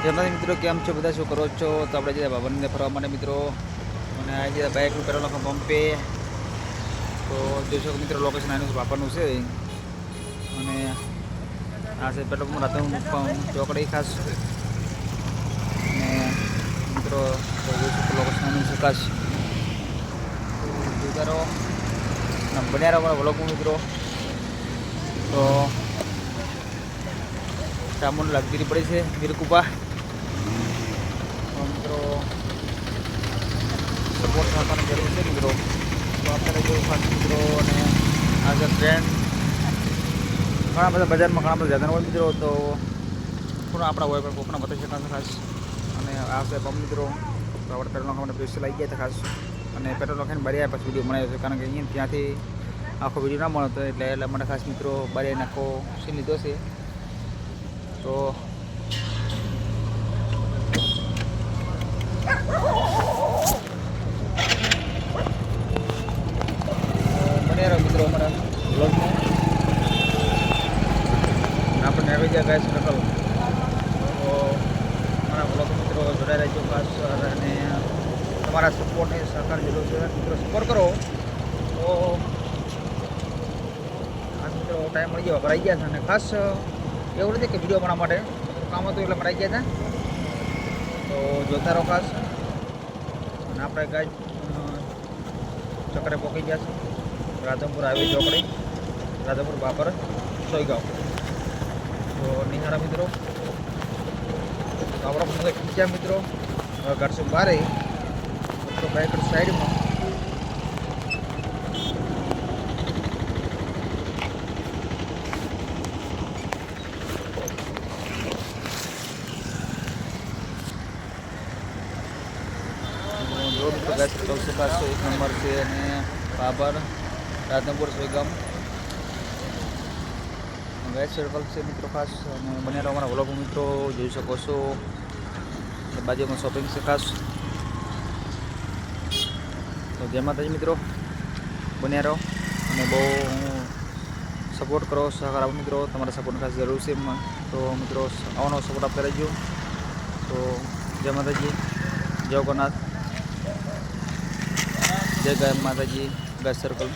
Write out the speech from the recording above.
જેમાંથી મિત્રો કેમ છો બધા, શું કરો છો? તો આપણે જઈએ ભાવનગર ફરવા માટે મિત્રો, અને આવી જાય બાઇકનું પેટ્રોલ નાખવા પંપે. તો જોઈ શકો મિત્રો લોકેશન આનું વાપરનું છે, અને આ છે પેટ્રોલ પંપ રાતનું ચોકડી ખાસ. અને મિત્રો જોઈ શકો લોકેશન આનું છે ખાસ. જોતા રહો બન્યા રહો વ્લોગમાં મિત્રો. તો ચામુંડ લગીરી પડી છે વીરકુપા. મિત્રો સપોર્ટ આપવાની જરૂર છે મિત્રો. તો આપણે જોયું ખાસ મિત્રો. અને આજે ટ્રેન ઘણા બધા બજારમાં ઘણા બધા જતા હોય મિત્રો. તો થોડા આપણા હોય પણ કોકના બતાવી શકાશે ખાસ. અને આ છે પંપ મિત્રો. તો આપણે પેટ્રોલ નાખવા માટે પૈસા લાગી ગયા હતા ખાસ. અને પેટ્રોલ નાખીને બહાર આવ્યા પછી વિડીયો બનાવ્યો છે, કારણ કે અહીંયા ત્યાંથી આખો વિડીયો ના મળતો, એટલે એટલા માટે ખાસ મિત્રો બહાર નાખો સીન લીધો છે. તો બને રહો મિત્રો અમારા બ્લોગમાં. આપણે આવી ગયા ગાય છે નકલ. તો અમારા બ્લોગ મિત્રો જોડાઈ રહેજો ખાસ. અને તમારા સપોર્ટની સહકાર જરૂર છે મિત્રો. સપોર્ટ કરો તો ખાસ મિત્રો ટાઈમ મળી ગયો ભરાઈ ગયા છે. અને ખાસ એવું નથી કે વિડીયો બનાવવા માટે કામ હતું એટલે ભરાઈ ગયા હતા. તો જોતા રહો ખાસ. અને આપણે ગાય ચક્કરે પહોંચી ગયા છે રાધનપુર હાઈવે ચોકડી, રાધનપુર બાબર સોયગાંવ. તો નિહારા મિત્રો આપણો મને ખીચ્યા મિત્રો. ઘરશું બારે મિત્રો બાઇક સાઈડમાં. રોડ તો ગેસ 1 નંબર છે. અને બાબર રાધનપુર સોયગામ ગેસ સર્કલ છે મિત્રો ખાસ. અને બન્યા રહો અમારા વ્લોગ મિત્રો. જોઈ શકો છો બાજુમાં શોપિંગ છે ખાસ. તો જય માતાજી મિત્રો, બન્યા રહો. અને બહુ સપોર્ટ કરો, સહકાર આપો મિત્રો. તમારા સપોર્ટ ખાસ જરૂર છે. તો મિત્રો આવવાનો સપોર્ટ આપતા રહેજો. તો જય માતાજી, જય જગન્નાથ, જય ગાય માતાજી. Gas circle.